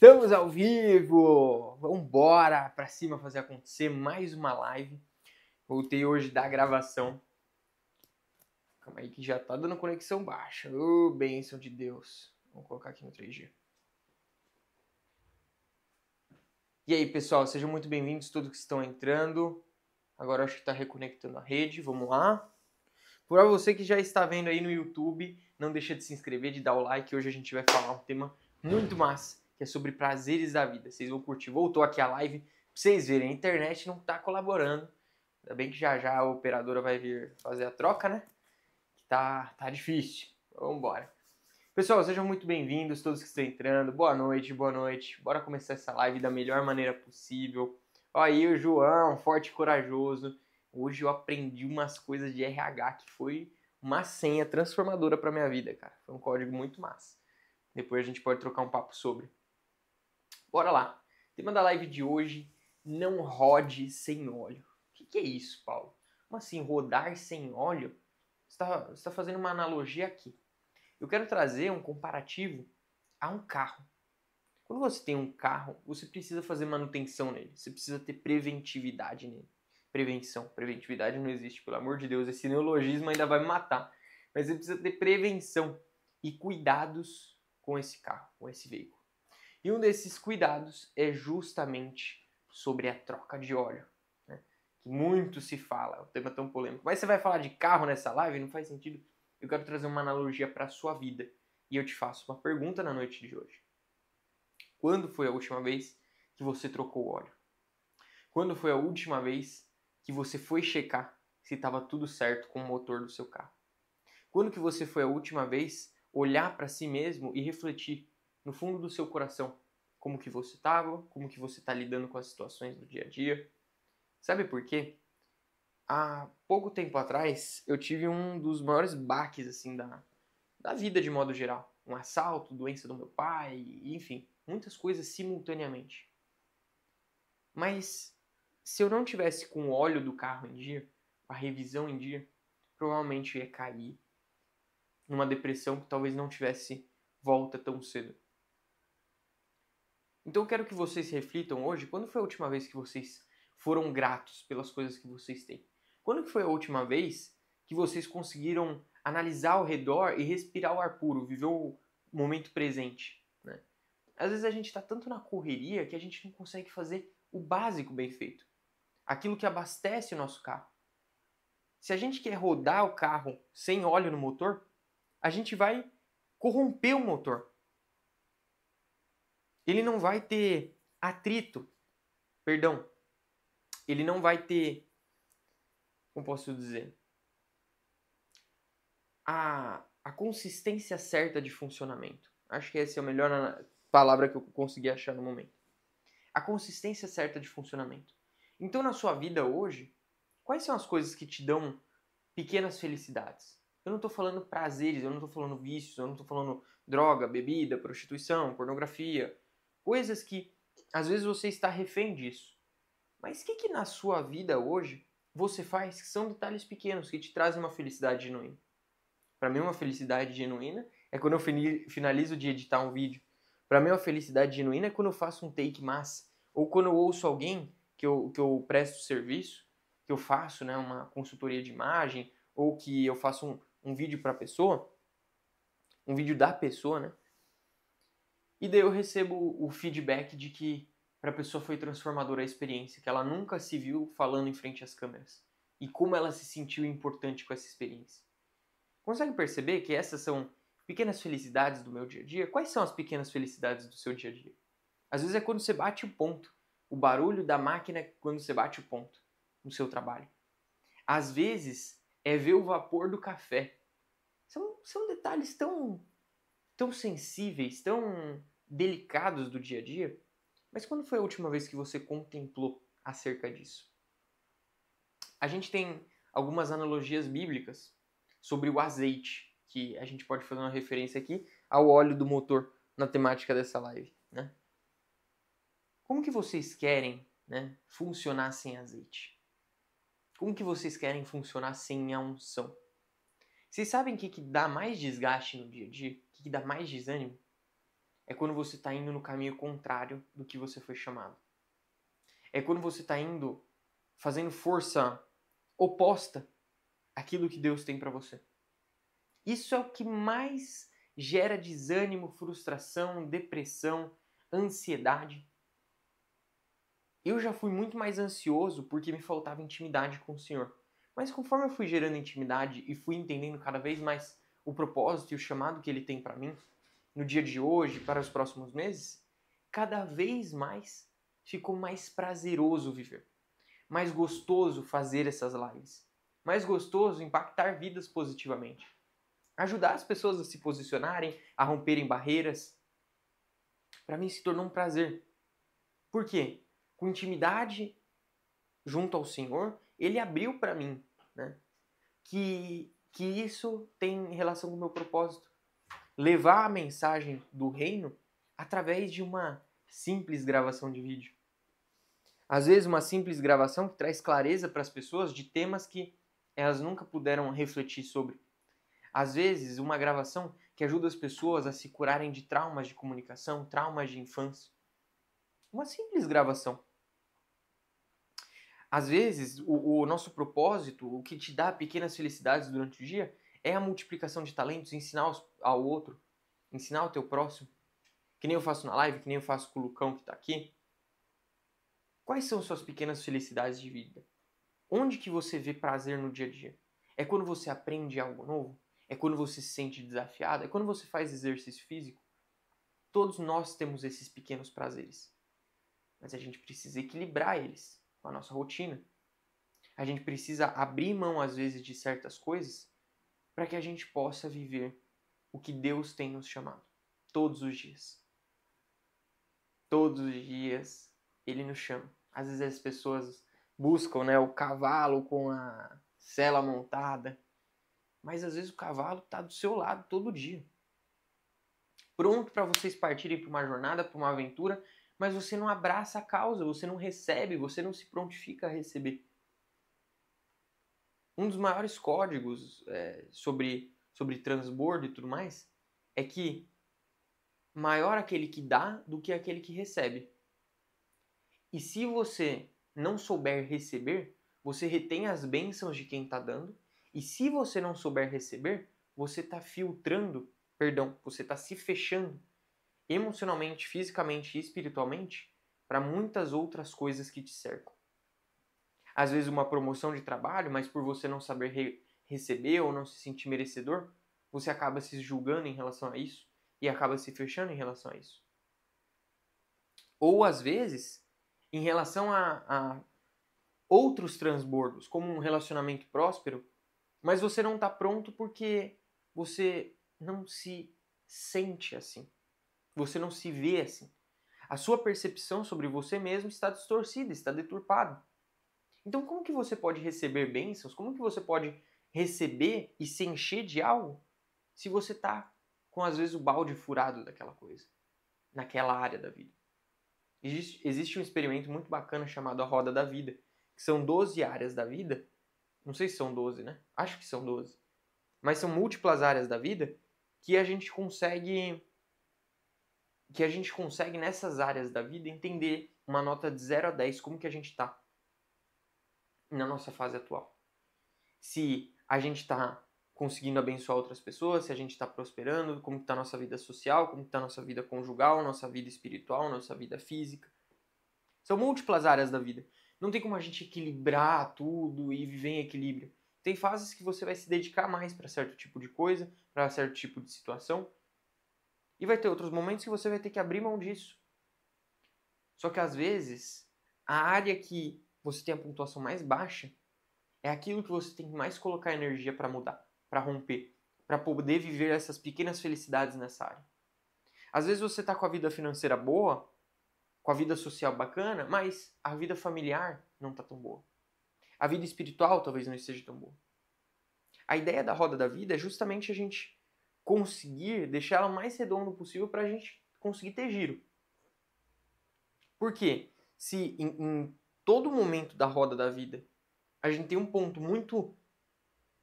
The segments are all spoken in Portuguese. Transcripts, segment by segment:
Estamos ao vivo! Vambora pra cima fazer acontecer mais uma live. Voltei hoje da gravação. Calma aí que já tá dando conexão baixa. Ô, bênção de Deus. Vamos colocar aqui no 3G. E aí, pessoal, sejam muito bem-vindos todos que estão entrando. Agora acho que tá reconectando a rede. Vamos lá. Para você que já está vendo aí no YouTube, não deixa de se inscrever, de dar o like. Hoje a gente vai falar um tema muito massa, que é sobre prazeres da vida. Vocês vão curtir. Voltou aqui a live pra vocês verem. A internet não tá colaborando. Ainda bem que já a operadora vai vir fazer a troca, né? Que tá difícil. Vamos embora. Pessoal, sejam muito bem-vindos, todos que estão entrando. Boa noite, boa noite. Bora começar essa live da melhor maneira possível. Ó aí o João, forte e corajoso. Hoje eu aprendi umas coisas de RH que foi uma senha transformadora pra minha vida, cara. Foi um código muito massa. Depois a gente pode trocar um papo sobre. Bora lá. Tema da live de hoje, não rode sem óleo. O que é isso, Paulo? Como assim, rodar sem óleo? Você tá fazendo uma analogia aqui. Eu quero trazer um comparativo a um carro. Quando você tem um carro, você precisa fazer manutenção nele. Você precisa ter preventividade nele. Prevenção. Preventividade não existe, pelo amor de Deus. Esse neologismo ainda vai me matar. Mas você precisa ter prevenção e cuidados com esse carro, com esse veículo. E um desses cuidados é justamente sobre a troca de óleo, né? Que muito se fala, é um tema tão polêmico. Mas você vai falar de carro nessa live? Não faz sentido. Eu quero trazer uma analogia para a sua vida. E eu te faço uma pergunta na noite de hoje. Quando foi a última vez que você trocou o óleo? Quando foi a última vez que você foi checar se estava tudo certo com o motor do seu carro? Quando que você foi a última vez olhar para si mesmo e refletir no fundo do seu coração como que você estava, como que você está lidando com as situações do dia a dia? Sabe por quê? Há pouco tempo atrás eu tive um dos maiores baques assim da vida de modo geral. Um assalto, doença do meu pai, enfim, muitas coisas simultaneamente. Mas se eu não tivesse com o óleo do carro em dia, a revisão em dia, provavelmente eu ia cair numa depressão que talvez não tivesse volta tão cedo. Então eu quero que vocês reflitam hoje, quando foi a última vez que vocês foram gratos pelas coisas que vocês têm? Quando que foi a última vez que vocês conseguiram analisar ao redor e respirar o ar puro, viver o momento presente, né? Às vezes a gente está tanto na correria que a gente não consegue fazer o básico bem feito. Aquilo que abastece o nosso carro. Se a gente quer rodar o carro sem óleo no motor, a gente vai corromper o motor. Ele não vai ter atrito, perdão, ele não vai ter, como posso dizer, a consistência certa de funcionamento. Acho que essa é a melhor palavra que eu consegui achar no momento. A consistência certa de funcionamento. Então, na sua vida hoje, quais são as coisas que te dão pequenas felicidades? Eu não estou falando prazeres, eu não estou falando vícios, eu não estou falando droga, bebida, prostituição, pornografia. Coisas que, às vezes, você está refém disso. Mas o que na sua vida hoje você faz que são detalhes pequenos que te trazem uma felicidade genuína? Para mim, uma felicidade genuína é quando eu finalizo de editar um vídeo. Para mim, uma felicidade genuína é quando eu faço um take massa. Ou quando eu ouço alguém que eu presto serviço, que eu faço, né, uma consultoria de imagem, ou que eu faço um vídeo para a pessoa, um vídeo da pessoa, né? E daí eu recebo o feedback de que para a pessoa foi transformadora a experiência, que ela nunca se viu falando em frente às câmeras. E como ela se sentiu importante com essa experiência. Consegue perceber que essas são pequenas felicidades do meu dia a dia? Quais são as pequenas felicidades do seu dia a dia? Às vezes é quando você bate o ponto. O barulho da máquina é quando você bate o ponto no seu trabalho. Às vezes é ver o vapor do café. São detalhes tão sensíveis, tão delicados do dia a dia. Mas quando foi a última vez que você contemplou acerca disso? A gente tem algumas analogias bíblicas sobre o azeite, que a gente pode fazer uma referência aqui ao óleo do motor na temática dessa live, né? Como que vocês querem, né, funcionar sem azeite? Como que vocês querem funcionar sem a unção? Vocês sabem o que dá mais desgaste no dia a dia? O que dá mais desânimo? É quando você está indo no caminho contrário do que você foi chamado. É quando você está indo fazendo força oposta àquilo que Deus tem para você. Isso é o que mais gera desânimo, frustração, depressão, ansiedade. Eu já fui muito mais ansioso porque me faltava intimidade com o Senhor. Mas conforme eu fui gerando intimidade e fui entendendo cada vez mais o propósito e o chamado que Ele tem para mim, no dia de hoje, para os próximos meses, cada vez mais ficou mais prazeroso viver. Mais gostoso fazer essas lives. Mais gostoso impactar vidas positivamente. Ajudar as pessoas a se posicionarem, a romperem barreiras. Para mim se tornou um prazer. Por quê? Com intimidade junto ao Senhor, Ele abriu para mim, né, que isso tem relação com o meu propósito. Levar a mensagem do reino através de uma simples gravação de vídeo. Às vezes uma simples gravação que traz clareza para as pessoas de temas que elas nunca puderam refletir sobre. Às vezes uma gravação que ajuda as pessoas a se curarem de traumas de comunicação, traumas de infância. Uma simples gravação. Às vezes, o nosso propósito, o que te dá pequenas felicidades durante o dia, é a multiplicação de talentos, ensinar ao outro, ensinar ao teu próximo. Que nem eu faço na live, que nem eu faço com o Lucão que está aqui. Quais são suas pequenas felicidades de vida? Onde que você vê prazer no dia a dia? É quando você aprende algo novo? É quando você se sente desafiado? É quando você faz exercício físico? Todos nós temos esses pequenos prazeres. Mas a gente precisa equilibrar eles com a nossa rotina. A gente precisa abrir mão, às vezes, de certas coisas para que a gente possa viver o que Deus tem nos chamado. Todos os dias. Todos os dias Ele nos chama. Às vezes as pessoas buscam, né, o cavalo com a sela montada. Mas às vezes o cavalo está do seu lado todo dia. Pronto para vocês partirem para uma jornada, para uma aventura, mas você não abraça a causa, você não recebe, você não se prontifica a receber. Um dos maiores códigos sobre transbordo e tudo mais é que maior aquele que dá do que aquele que recebe. E se você não souber receber, você retém as bênçãos de quem está dando. E se você não souber receber, você está você está se fechando emocionalmente, fisicamente e espiritualmente para muitas outras coisas que te cercam. Às vezes uma promoção de trabalho, mas por você não saber receber ou não se sentir merecedor, você acaba se julgando em relação a isso e acaba se fechando em relação a isso. Ou às vezes, em relação a outros transbordos, como um relacionamento próspero, mas você não está pronto porque você não se sente assim. Você não se vê assim. A sua percepção sobre você mesmo está distorcida, está deturpada. Então como que você pode receber bênçãos? Como que você pode receber e se encher de algo se você está com, às vezes, o balde furado daquela coisa, naquela área da vida? Existe um experimento muito bacana chamado a Roda da Vida, que são 12 áreas da vida. Não sei se são 12, né? Acho que são 12. Mas são múltiplas áreas da vida que a gente consegue nessas áreas da vida entender uma nota de 0 a 10 como que a gente está na nossa fase atual. Se a gente está conseguindo abençoar outras pessoas, se a gente está prosperando, como está a nossa vida social, como está a nossa vida conjugal, nossa vida espiritual, nossa vida física. São múltiplas áreas da vida. Não tem como a gente equilibrar tudo e viver em equilíbrio. Tem fases que você vai se dedicar mais para certo tipo de coisa, para certo tipo de situação. E vai ter outros momentos que você vai ter que abrir mão disso. Só que às vezes, a área que você tem a pontuação mais baixa é aquilo que você tem que mais colocar energia para mudar, para romper, para poder viver essas pequenas felicidades nessa área. Às vezes você está com a vida financeira boa, com a vida social bacana, mas a vida familiar não está tão boa. A vida espiritual talvez não esteja tão boa. A ideia da roda da vida é justamente a gente conseguir deixar ela o mais redondo possível para a gente conseguir ter giro. Por quê? Se em todo momento da roda da vida a gente tem um ponto muito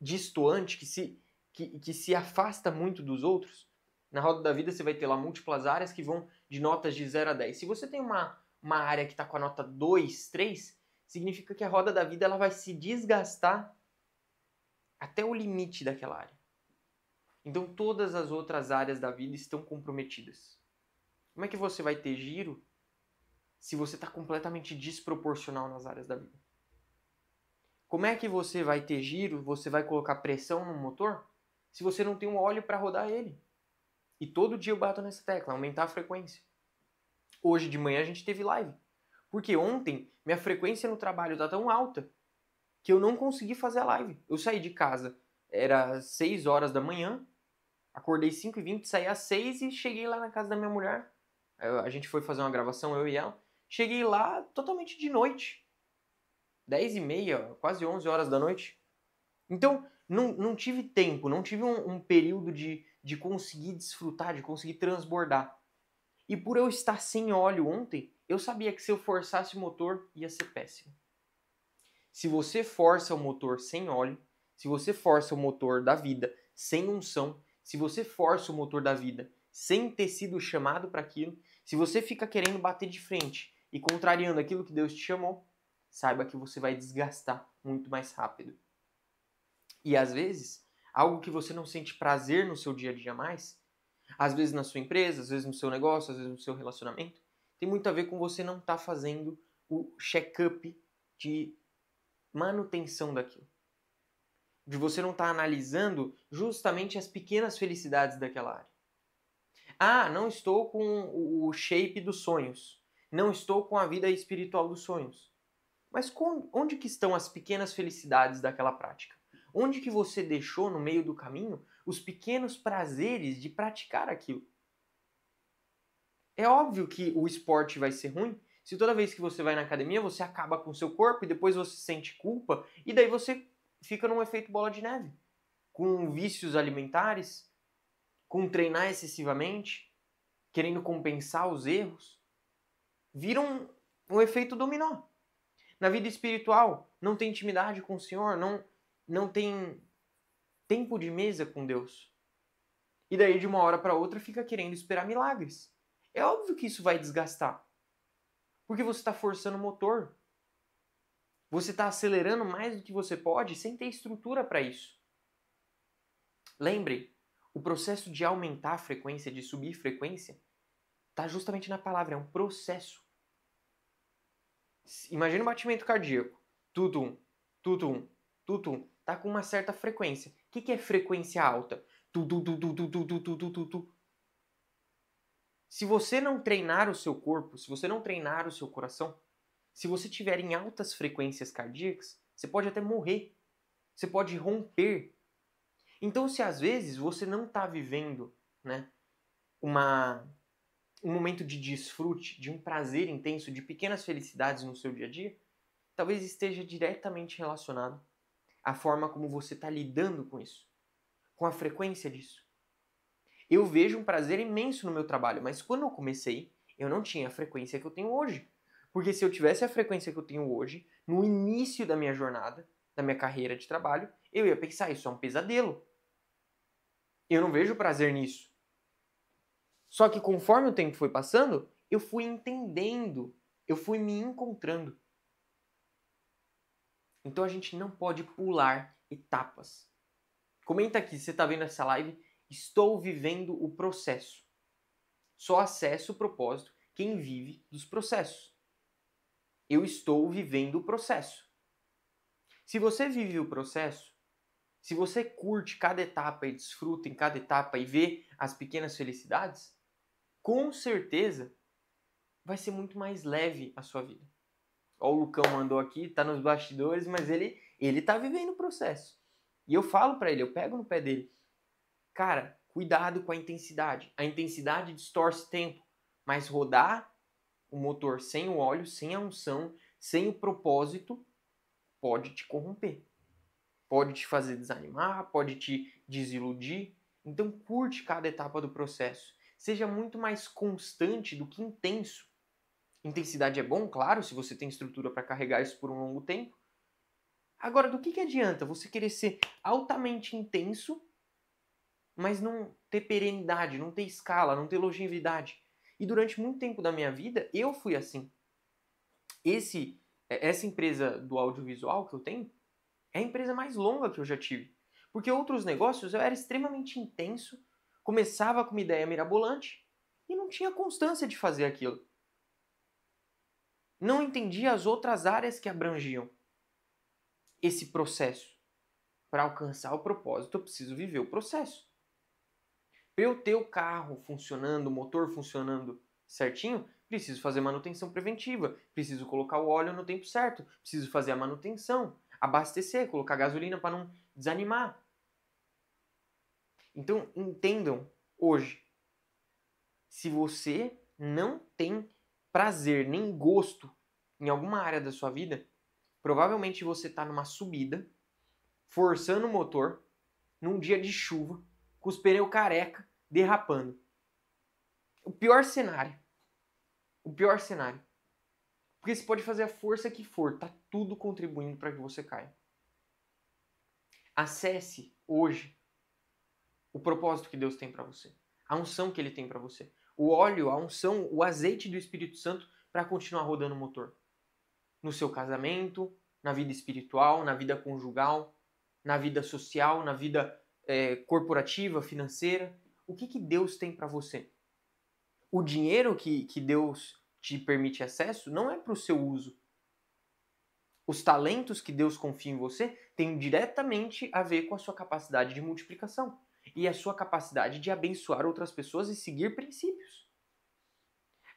distoante que se afasta muito dos outros, Na roda da vida você vai ter lá múltiplas áreas que vão de notas de 0 a 10. Se você tem uma área que está com a nota 2, 3, significa que a roda da vida ela vai se desgastar até o limite daquela área. Então todas as outras áreas da vida estão comprometidas. Como é que você vai ter giro se você está completamente desproporcional nas áreas da vida? Como é que você vai ter giro, você vai colocar pressão no motor, se você não tem um óleo para rodar ele? E todo dia eu bato nessa tecla, aumentar a frequência. Hoje de manhã a gente teve live. Porque ontem minha frequência no trabalho está tão alta que eu não consegui fazer a live. Eu saí de casa, era 6 horas da manhã, acordei 5h20, saí às 6 e cheguei lá na casa da minha mulher. A gente foi fazer uma gravação, eu e ela. Cheguei lá totalmente de noite. 10h30, quase 11 horas da noite. Então, não tive tempo, não tive um período de conseguir desfrutar, de conseguir transbordar. E por eu estar sem óleo ontem, eu sabia que se eu forçasse o motor, ia ser péssimo. Se você força o motor sem óleo, se você força o motor da vida sem unção, se você força o motor da vida sem ter sido chamado para aquilo, se você fica querendo bater de frente e contrariando aquilo que Deus te chamou, saiba que você vai desgastar muito mais rápido. E às vezes, algo que você não sente prazer no seu dia a dia mais, às vezes na sua empresa, às vezes no seu negócio, às vezes no seu relacionamento, tem muito a ver com você não estar fazendo o check-up de manutenção daquilo. De você não estar analisando justamente as pequenas felicidades daquela área. Ah, não estou com o shape dos sonhos. Não estou com a vida espiritual dos sonhos. Mas onde que estão as pequenas felicidades daquela prática? Onde que você deixou no meio do caminho os pequenos prazeres de praticar aquilo? É óbvio que o esporte vai ser ruim se toda vez que você vai na academia você acaba com o seu corpo e depois você sente culpa e daí você fica num efeito bola de neve. Com vícios alimentares, com treinar excessivamente, querendo compensar os erros. Vira um efeito dominó. Na vida espiritual, não tem intimidade com o Senhor, não tem tempo de mesa com Deus. E daí, de uma hora para outra, fica querendo esperar milagres. É óbvio que isso vai desgastar. Porque você está forçando o motor. Você está acelerando mais do que você pode sem ter estrutura para isso. Lembre, o processo de aumentar a frequência, de subir frequência, está justamente na palavra, é um processo. Imagina um batimento cardíaco. Tutum, tutum, tutum. Tá com uma certa frequência. O que é frequência alta? Se você não treinar o seu corpo, se você não treinar o seu coração, se você tiver em altas frequências cardíacas, você pode até morrer. Você pode romper. Então, se às vezes você não está vivendo, né, um momento de desfrute, de um prazer intenso, de pequenas felicidades no seu dia a dia, talvez esteja diretamente relacionado à forma como você está lidando com isso, com a frequência disso. Eu vejo um prazer imenso no meu trabalho, mas quando eu comecei, eu não tinha a frequência que eu tenho hoje. Porque se eu tivesse a frequência que eu tenho hoje, no início da minha jornada, da minha carreira de trabalho, eu ia pensar, isso é um pesadelo. Eu não vejo prazer nisso. Só que conforme o tempo foi passando, eu fui entendendo, eu fui me encontrando. Então a gente não pode pular etapas. Comenta aqui, se você está vendo essa live, estou vivendo o processo. Só acessa o propósito quem vive dos processos. Eu estou vivendo o processo. Se você vive o processo, se você curte cada etapa e desfruta em cada etapa e vê as pequenas felicidades, com certeza vai ser muito mais leve a sua vida. Ó, o Lucão mandou aqui, tá nos bastidores, mas ele tá vivendo o processo. E eu falo pra ele, eu pego no pé dele. Cara, cuidado com a intensidade. A intensidade distorce tempo, mas rodar o motor sem o óleo, sem a unção, sem o propósito, pode te corromper. Pode te fazer desanimar, pode te desiludir. Então curte cada etapa do processo. Seja muito mais constante do que intenso. Intensidade é bom, claro, se você tem estrutura para carregar isso por um longo tempo. Agora, do que adianta você querer ser altamente intenso, mas não ter perenidade, não ter escala, não ter longevidade. E durante muito tempo da minha vida, eu fui assim. Essa empresa do audiovisual que eu tenho é a empresa mais longa que eu já tive. Porque outros negócios eu era extremamente intenso, começava com uma ideia mirabolante e não tinha constância de fazer aquilo. Não entendia as outras áreas que abrangiam esse processo. Para alcançar o propósito, eu preciso viver o processo. Para eu ter o carro funcionando, o motor funcionando certinho, preciso fazer manutenção preventiva, preciso colocar o óleo no tempo certo, preciso fazer a manutenção, abastecer, colocar gasolina para não desanimar. Então, entendam hoje, se você não tem prazer nem gosto em alguma área da sua vida, provavelmente você está numa subida, forçando o motor, num dia de chuva, com os pneus careca, derrapando. O pior cenário. O pior cenário. Porque você pode fazer a força que for, tá tudo contribuindo para que você caia. Acesse hoje o propósito que Deus tem para você. A unção que Ele tem para você. O óleo, a unção, o azeite do Espírito Santo para continuar rodando o motor. No seu casamento, na vida espiritual, na vida conjugal, na vida social, na vida corporativa, financeira. O que Deus tem para você? O dinheiro que Deus te permite acesso não é para o seu uso. Os talentos que Deus confia em você têm diretamente a ver com a sua capacidade de multiplicação e a sua capacidade de abençoar outras pessoas e seguir princípios.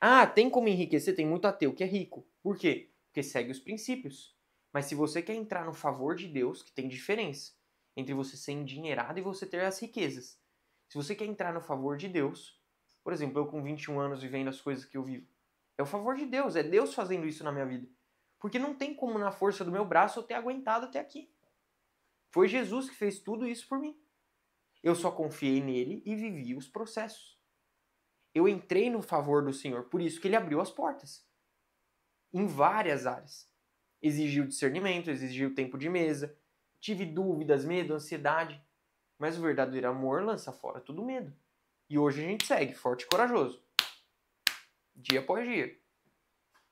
Ah, tem como enriquecer? Tem muito ateu que é rico. Por quê? Porque segue os princípios. Mas se você quer entrar no favor de Deus, que tem diferença entre você ser endinheirado e você ter as riquezas. Se você quer entrar no favor de Deus, por exemplo, eu com 21 anos vivendo as coisas que eu vivo, é o favor de Deus, é Deus fazendo isso na minha vida. Porque não tem como na força do meu braço eu ter aguentado até aqui. Foi Jesus que fez tudo isso por mim. Eu só confiei nele e vivi os processos. Eu entrei no favor do Senhor, por isso que ele abriu as portas. Em várias áreas. Exigiu discernimento, exigiu tempo de mesa, tive dúvidas, medo, ansiedade. Mas o verdadeiro amor lança fora todo medo. E hoje a gente segue, forte e corajoso. Dia após dia.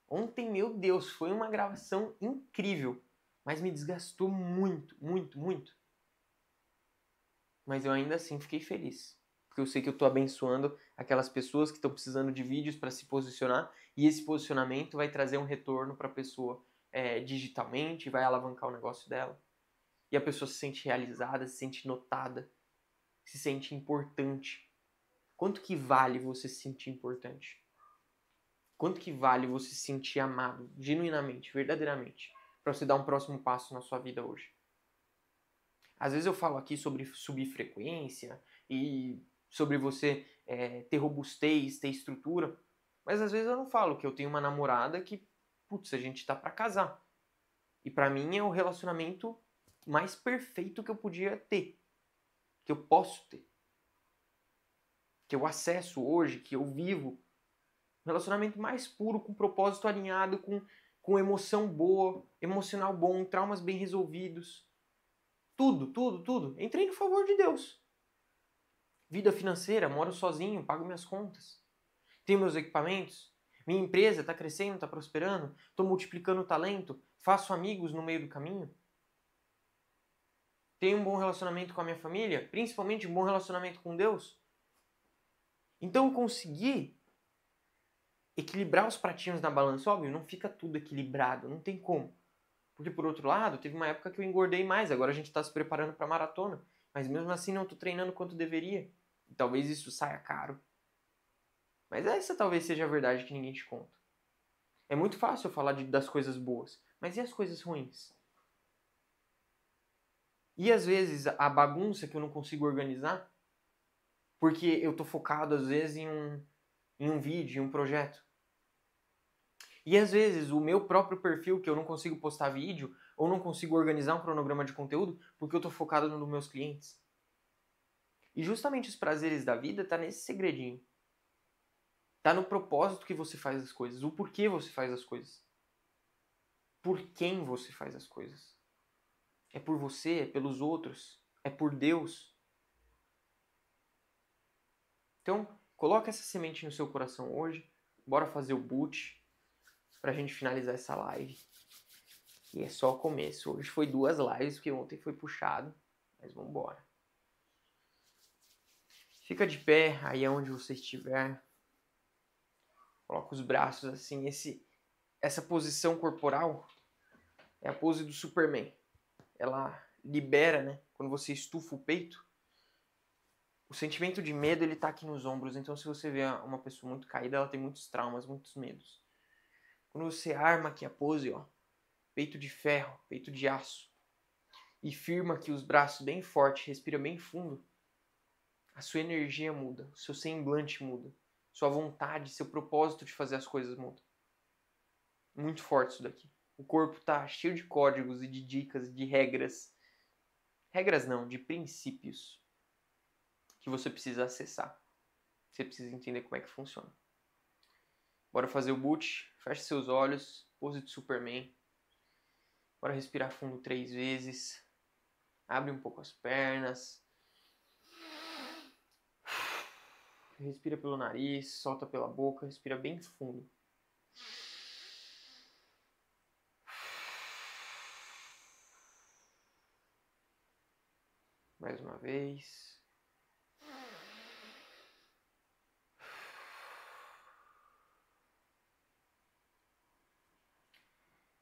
Ontem, meu Deus, foi uma gravação incrível. Mas me desgastou muito, muito, muito. Mas eu ainda assim fiquei feliz. Porque eu sei que eu estou abençoando aquelas pessoas que estão precisando de vídeos para se posicionar. E esse posicionamento vai trazer um retorno para a pessoa digitalmente, vai alavancar o negócio dela. E a pessoa se sente realizada, se sente notada, se sente importante. Quanto que vale você se sentir importante? Quanto que vale você se sentir amado, genuinamente, verdadeiramente, para você dar um próximo passo na sua vida hoje? Às vezes eu falo aqui sobre subir frequência e sobre você ter robustez, ter estrutura, mas às vezes eu não falo que eu tenho uma namorada que, putz, a gente tá para casar. E para mim é o relacionamento mais perfeito que eu podia ter, que eu posso ter, que eu acesso hoje, que eu vivo. Um relacionamento mais puro, com propósito alinhado, com emoção boa, emocional bom, traumas bem resolvidos. Tudo, tudo, tudo. Entrei no favor de Deus. Vida financeira, moro sozinho, pago minhas contas. Tenho meus equipamentos. Minha empresa está crescendo, está prosperando. Estou multiplicando o talento. Faço amigos no meio do caminho. Tenho um bom relacionamento com a minha família, principalmente um bom relacionamento com Deus. Então eu consegui equilibrar os pratinhos na balança. Óbvio, não fica tudo equilibrado, não tem como. Porque, por outro lado, teve uma época que eu engordei mais, agora a gente está se preparando para a maratona. Mas mesmo assim não estou treinando quanto deveria. E talvez isso saia caro. Mas essa talvez seja a verdade que ninguém te conta. É muito fácil eu falar das coisas boas, mas e as coisas ruins? E às vezes a bagunça que eu não consigo organizar, porque eu estou focado às vezes em um vídeo, em um projeto. E às vezes o meu próprio perfil, que eu não consigo postar vídeo, ou não consigo organizar um cronograma de conteúdo, porque eu estou focado nos meus clientes. E justamente os prazeres da vida tá nesse segredinho. Tá no propósito que você faz as coisas, o porquê você faz as coisas. Por quem você faz as coisas. É por você, é pelos outros, é por Deus. Então, coloca essa semente no seu coração hoje. Bora fazer o boot pra gente finalizar essa live. E é só o começo. Hoje foi 2 lives, porque ontem foi puxado. Mas vamos embora. Fica de pé aí onde você estiver. Coloca os braços assim. Essa posição corporal é a pose do Superman. Ela libera, né? Quando você estufa o peito, o sentimento de medo, ele tá aqui nos ombros. Então, se você vê uma pessoa muito caída, ela tem muitos traumas, muitos medos. Quando você arma aqui a pose, ó, peito de ferro, peito de aço, e firma aqui os braços bem forte, respira bem fundo, a sua energia muda, o seu semblante muda, sua vontade, seu propósito de fazer as coisas muda. Muito forte isso daqui. O corpo tá cheio de códigos e de dicas, de regras. Regras não, de princípios que você precisa acessar. Você precisa entender como é que funciona. Bora fazer o boot. Feche seus olhos. Pose de Superman. Bora respirar fundo 3 vezes. Abre um pouco as pernas. Respira pelo nariz. Solta pela boca. Respira bem fundo. Mais uma vez.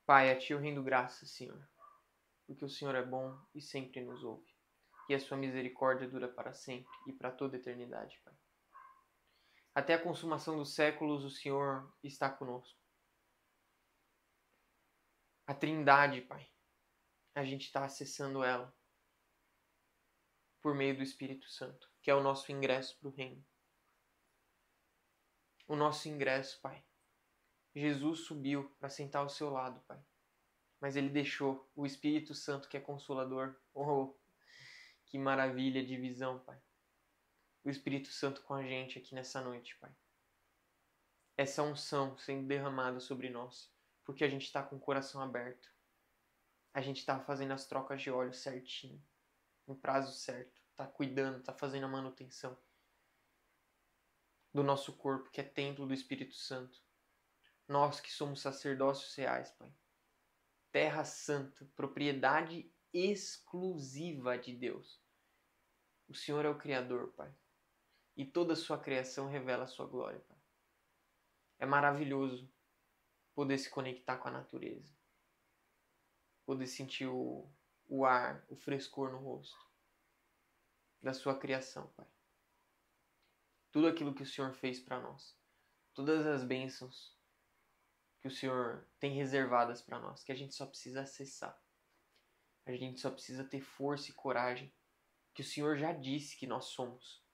Pai, a Ti eu rendo graças, Senhor, porque o Senhor é bom e sempre nos ouve. E a sua misericórdia dura para sempre e para toda a eternidade, Pai. Até a consumação dos séculos, o Senhor está conosco. A Trindade, Pai, a gente está acessando ela por meio do Espírito Santo, que é o nosso ingresso para o reino. O nosso ingresso, Pai. Jesus subiu para sentar ao seu lado, Pai. Mas Ele deixou o Espírito Santo, que é Consolador. Oh, que maravilha de visão, Pai. O Espírito Santo com a gente aqui nessa noite, Pai. Essa unção sendo derramada sobre nós, porque a gente está com o coração aberto. A gente está fazendo as trocas de óleo certinho, no prazo certo. Está cuidando, está fazendo a manutenção do nosso corpo, que é templo do Espírito Santo. Nós que somos sacerdócios reais, Pai. Terra santa, propriedade exclusiva de Deus. O Senhor é o Criador, Pai. E toda a sua criação revela a sua glória, Pai. É maravilhoso poder se conectar com a natureza. Poder sentir o ar, o frescor no rosto da sua criação, Pai. Tudo aquilo que o Senhor fez para nós. Todas as bênçãos que o Senhor tem reservadas para nós, que a gente só precisa acessar. A gente só precisa ter força e coragem, que o Senhor já disse que nós somos.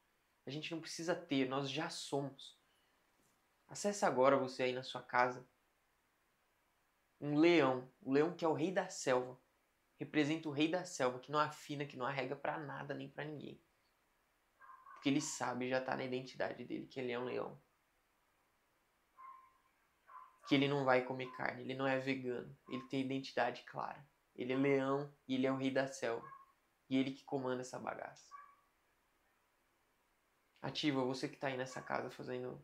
A gente não precisa ter, nós já somos. Acesse agora você aí na sua casa. Um leão, o leão que é o rei da selva, representa o rei da selva, que não afina, que não arrega para nada nem para ninguém. Porque ele sabe, já tá na identidade dele, que ele é um leão. Que ele não vai comer carne, ele não é vegano, ele tem identidade clara. Ele é leão e ele é o rei da selva. E ele que comanda essa bagaça. Ativa, você que tá aí nessa casa fazendo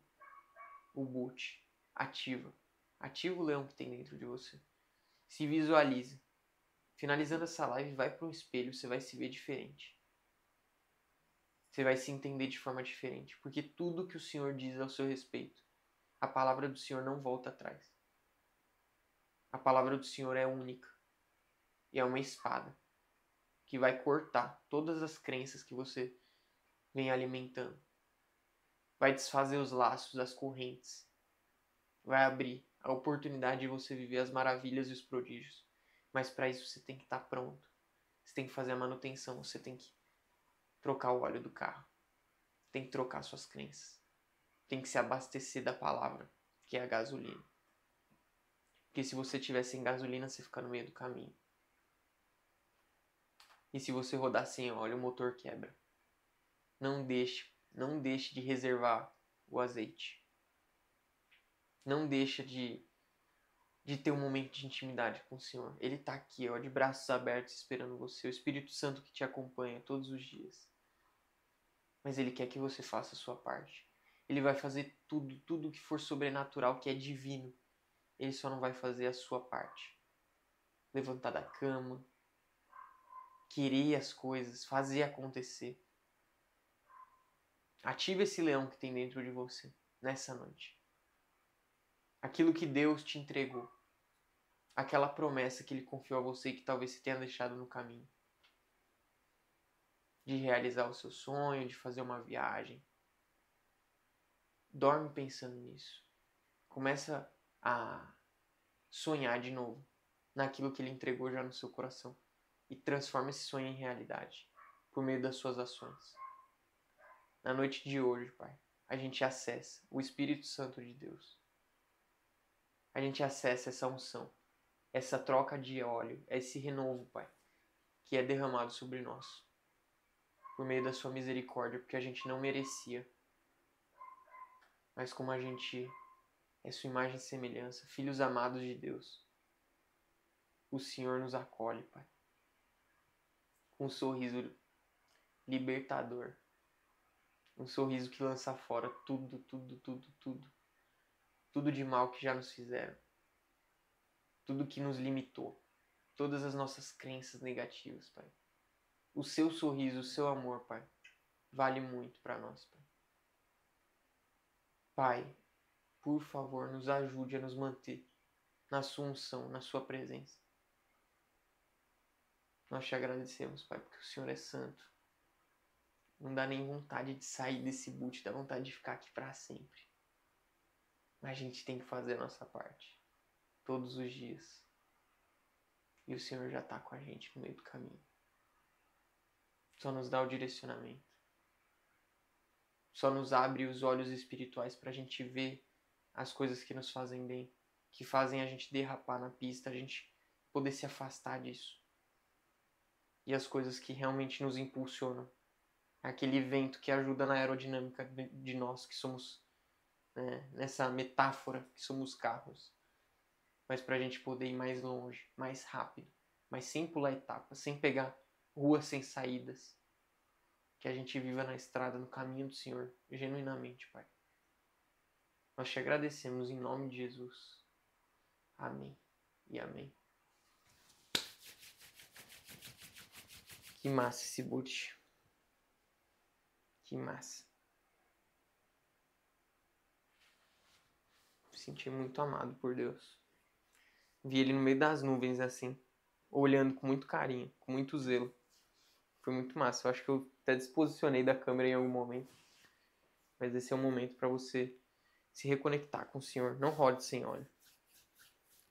o boot. Ativa. Ativa o leão que tem dentro de você. Se visualize. Finalizando essa live, vai para um espelho, você vai se ver diferente. Você vai se entender de forma diferente. Porque tudo que o Senhor diz ao seu respeito, a palavra do Senhor não volta atrás. A palavra do Senhor é única. E é uma espada que vai cortar todas as crenças que você vem alimentando. Vai desfazer os laços, as correntes. Vai abrir a oportunidade de você viver as maravilhas e os prodígios. Mas para isso você tem que estar pronto. Você tem que fazer a manutenção. Você tem que trocar o óleo do carro. Tem que trocar suas crenças. Tem que se abastecer da palavra, que é a gasolina. Porque se você tiver sem gasolina, você fica no meio do caminho. E se você rodar sem óleo, o motor quebra. Não deixe de reservar o azeite. Não deixa de ter um momento de intimidade com o Senhor. Ele está aqui, ó, de braços abertos esperando você. O Espírito Santo que te acompanha todos os dias. mas Ele quer que você faça a sua parte. Ele vai fazer tudo que for sobrenatural, que é divino. Ele só não vai fazer a sua parte. Levantar da cama, querer as coisas, fazer acontecer. Ative esse leão que tem dentro de você nessa noite. Aquilo que Deus te entregou. Aquela promessa que Ele confiou a você e que talvez você tenha deixado no caminho. De realizar o seu sonho, de fazer uma viagem. Dorme pensando nisso. Começa a sonhar de novo naquilo que Ele entregou já no seu coração. E transforma esse sonho em realidade por meio das suas ações. Na noite de hoje, Pai, a gente acessa o Espírito Santo de Deus. A gente acessa essa unção, essa troca de óleo, esse renovo, Pai, que é derramado sobre nós. Por meio da sua misericórdia, porque a gente não merecia. Mas como a gente é sua imagem e semelhança, filhos amados de Deus, o Senhor nos acolhe, Pai. Com um sorriso libertador. Um sorriso que lança fora tudo de mal que já nos fizeram. Tudo que nos limitou. Todas as nossas crenças negativas, Pai. O seu sorriso, o seu amor, Pai, vale muito para nós, Pai. Pai, por favor, nos ajude a nos manter na sua unção, na sua presença. Nós te agradecemos, Pai, porque o Senhor é santo. Não dá nem vontade de sair desse boot, dá vontade de ficar aqui para sempre. Mas a gente tem que fazer a nossa parte. Todos os dias. E o Senhor já está com a gente no meio do caminho. Só nos dá o direcionamento. Só nos abre os olhos espirituais para a gente ver as coisas que nos fazem bem. Que fazem a gente derrapar na pista, a gente poder se afastar disso. E as coisas que realmente nos impulsionam. Aquele vento que ajuda na aerodinâmica de nós, que somos, né, nessa metáfora, que somos carros. Mas para a gente poder ir mais longe, mais rápido, mas sem pular etapas, sem pegar ruas sem saídas. Que a gente viva na estrada, no caminho do Senhor, genuinamente, Pai. Nós te agradecemos em nome de Jesus. Amém e amém. Que massa esse boot. Que massa. Me senti muito amado por Deus. Vi ele no meio das nuvens assim, olhando com muito carinho, com muito zelo. Foi muito massa. Eu acho que eu até desposicionei da câmera em algum momento. Mas esse é o momento para você se reconectar com o Senhor. Não rode sem óleo.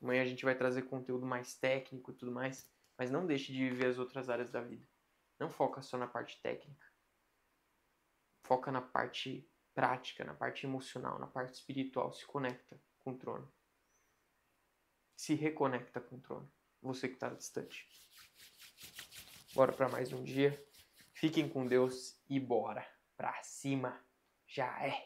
Amanhã a gente vai trazer conteúdo mais técnico e tudo mais. Mas não deixe de viver as outras áreas da vida. Não foca só na parte técnica. Foca na parte prática, na parte emocional, na parte espiritual. Se conecta com o trono. Se reconecta com o trono. Você que está distante. Bora para mais um dia. Fiquem com Deus e bora pra cima. Já é.